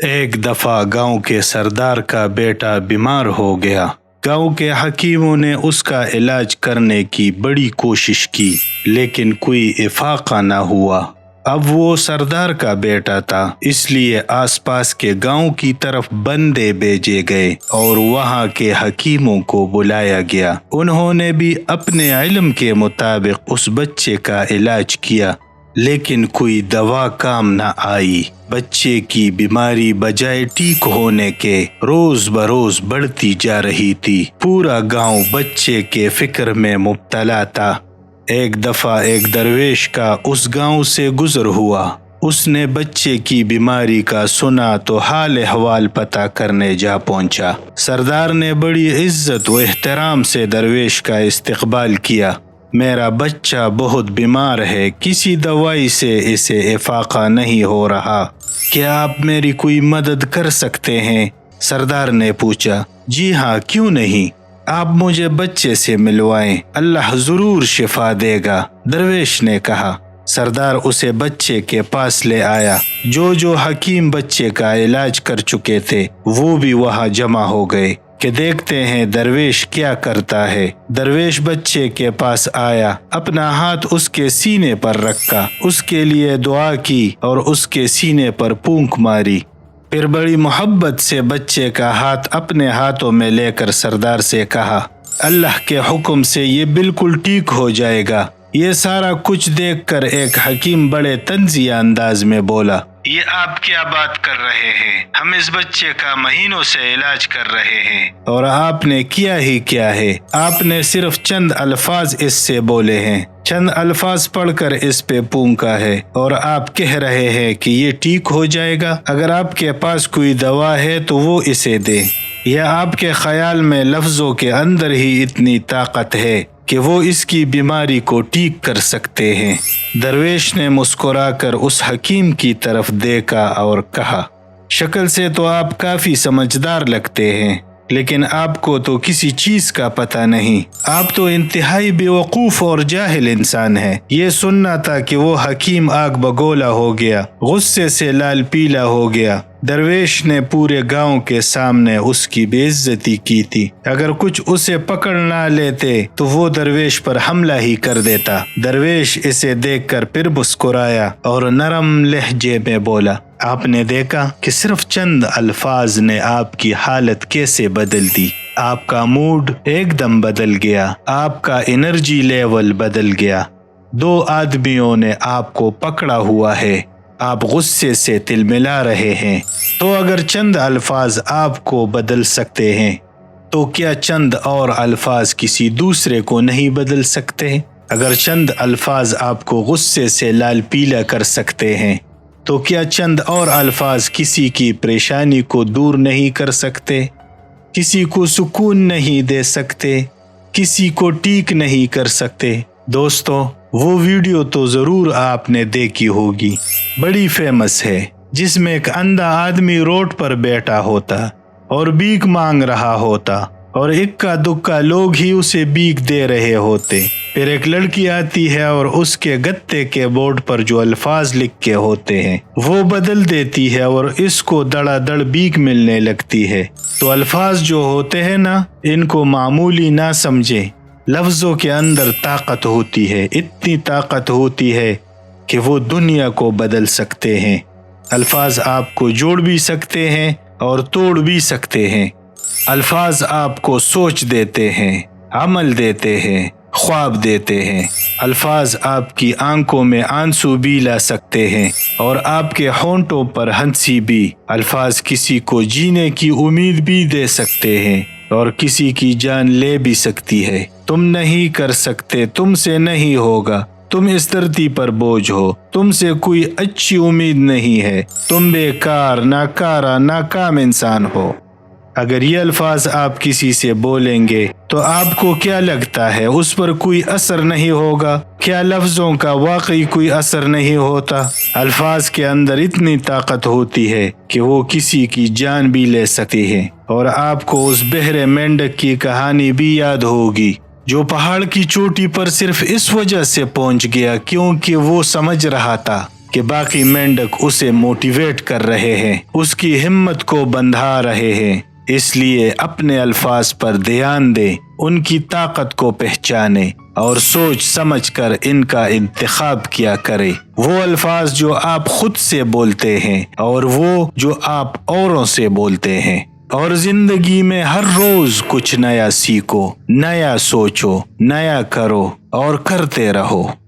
ایک دفعہ گاؤں کے سردار کا بیٹا بیمار ہو گیا۔ گاؤں کے حکیموں نے اس کا علاج کرنے کی بڑی کوشش کی، لیکن کوئی افاقہ نہ ہوا۔ اب وہ سردار کا بیٹا تھا، اس لیے آس پاس کے گاؤں کی طرف بندے بھیجے گئے اور وہاں کے حکیموں کو بلایا گیا۔ انہوں نے بھی اپنے علم کے مطابق اس بچے کا علاج کیا، لیکن کوئی دوا کام نہ آئی۔ بچے کی بیماری بجائے ٹھیک ہونے کے روز بروز بڑھتی جا رہی تھی۔ پورا گاؤں بچے کے فکر میں مبتلا تھا۔ ایک دفعہ ایک درویش کا اس گاؤں سے گزر ہوا۔ اس نے بچے کی بیماری کا سنا تو حال احوال پتہ کرنے جا پہنچا۔ سردار نے بڑی عزت و احترام سے درویش کا استقبال کیا۔ میرا بچہ بہت بیمار ہے، کسی دوائی سے اسے افاقہ نہیں ہو رہا، کیا آپ میری کوئی مدد کر سکتے ہیں؟ سردار نے پوچھا۔ جی ہاں، کیوں نہیں، آپ مجھے بچے سے ملوائیں، اللہ ضرور شفا دے گا، درویش نے کہا۔ سردار اسے بچے کے پاس لے آیا۔ جو حکیم بچے کا علاج کر چکے تھے وہ بھی وہاں جمع ہو گئے کہ دیکھتے ہیں درویش کیا کرتا ہے۔ درویش بچے کے پاس آیا، اپنا ہاتھ اس کے سینے پر رکھا، اس کے لیے دعا کی اور اس کے سینے پر پونک ماری۔ پھر بڑی محبت سے بچے کا ہاتھ اپنے ہاتھوں میں لے کر سردار سے کہا، اللہ کے حکم سے یہ بالکل ٹھیک ہو جائے گا۔ یہ سارا کچھ دیکھ کر ایک حکیم بڑے طنزیہ انداز میں بولا، یہ آپ کیا بات کر رہے ہیں؟ ہم اس بچے کا مہینوں سے علاج کر رہے ہیں اور آپ نے کیا ہی کیا ہے؟ آپ نے صرف چند الفاظ اس سے بولے ہیں، چند الفاظ پڑھ کر اس پہ پونکا ہے اور آپ کہہ رہے ہیں کہ یہ ٹھیک ہو جائے گا۔ اگر آپ کے پاس کوئی دوا ہے تو وہ اسے دیں، یا آپ کے خیال میں لفظوں کے اندر ہی اتنی طاقت ہے کہ وہ اس کی بیماری کو ٹھیک کر سکتے ہیں؟ درویش نے مسکرا کر اس حکیم کی طرف دیکھا اور کہا، شکل سے تو آپ کافی سمجھدار لگتے ہیں، لیکن آپ کو تو کسی چیز کا پتہ نہیں، آپ تو انتہائی بیوقوف اور جاہل انسان ہیں۔ یہ سننا تھا کہ وہ حکیم آگ بگولا ہو گیا، غصے سے لال پیلا ہو گیا۔ درویش نے پورے گاؤں کے سامنے اس کی بے عزتی کی تھی، اگر کچھ اسے پکڑ نہ لیتے تو وہ درویش پر حملہ ہی کر دیتا۔ درویش اسے دیکھ کر پھر مسکرایا اور نرم لہجے میں بولا، آپ نے دیکھا کہ صرف چند الفاظ نے آپ کی حالت کیسے بدل دی؟ آپ کا موڈ ایک دم بدل گیا، آپ کا انرجی لیول بدل گیا۔ دو آدمیوں نے آپ کو پکڑا ہوا ہے، آپ غصے سے تلملا رہے ہیں، تو اگر چند الفاظ آپ کو بدل سکتے ہیں تو کیا چند اور الفاظ کسی دوسرے کو نہیں بدل سکتے؟ اگر چند الفاظ آپ کو غصے سے لال پیلا کر سکتے ہیں تو کیا چند اور الفاظ کسی کی پریشانی کو دور نہیں کر سکتے، کسی کو سکون نہیں دے سکتے، کسی کو ٹھیک نہیں کر سکتے؟ دوستو، وہ ویڈیو تو ضرور آپ نے دیکھی ہوگی، بڑی فیمس ہے، جس میں ایک اندھا آدمی روڈ پر بیٹھا ہوتا اور بھیک مانگ رہا ہوتا اور اکا دکا لوگ ہی اسے بھیک دے رہے ہوتے۔ پھر ایک لڑکی آتی ہے اور اس کے گتے کے بورڈ پر جو الفاظ لکھے ہوتے ہیں وہ بدل دیتی ہے اور اس کو دڑا دڑ بھیک ملنے لگتی ہے۔ تو الفاظ جو ہوتے ہیں نا، ان کو معمولی نہ سمجھیں، لفظوں کے اندر طاقت ہوتی ہے، اتنی طاقت ہوتی ہے کہ وہ دنیا کو بدل سکتے ہیں۔ الفاظ آپ کو جوڑ بھی سکتے ہیں اور توڑ بھی سکتے ہیں۔ الفاظ آپ کو سوچ دیتے ہیں، عمل دیتے ہیں، خواب دیتے ہیں۔ الفاظ آپ کی آنکھوں میں آنسو بھی لا سکتے ہیں اور آپ کے ہونٹوں پر ہنسی بھی۔ الفاظ کسی کو جینے کی امید بھی دے سکتے ہیں اور کسی کی جان لے بھی سکتی ہے۔ تم نہیں کر سکتے، تم سے نہیں ہوگا، تم اس دھرتی پر بوجھ ہو، تم سے کوئی اچھی امید نہیں ہے، تم بیکار، ناکارہ، ناکام انسان ہو۔ اگر یہ الفاظ آپ کسی سے بولیں گے تو آپ کو کیا لگتا ہے اس پر کوئی اثر نہیں ہوگا؟ کیا لفظوں کا واقعی کوئی اثر نہیں ہوتا؟ الفاظ کے اندر اتنی طاقت ہوتی ہے کہ وہ کسی کی جان بھی لے سکتی ہے۔ اور آپ کو اس بہرے مینڈک کی کہانی بھی یاد ہوگی جو پہاڑ کی چوٹی پر صرف اس وجہ سے پہنچ گیا کیونکہ وہ سمجھ رہا تھا کہ باقی مینڈک اسے موٹیویٹ کر رہے ہیں، اس کی ہمت کو بندھا رہے ہیں۔ اس لیے اپنے الفاظ پر دھیان دیں، ان کی طاقت کو پہچانیں اور سوچ سمجھ کر ان کا انتخاب کیا کریں۔ وہ الفاظ جو آپ خود سے بولتے ہیں اور وہ جو آپ اوروں سے بولتے ہیں۔ اور زندگی میں ہر روز کچھ نیا سیکھو، نیا سوچو، نیا کرو اور کرتے رہو۔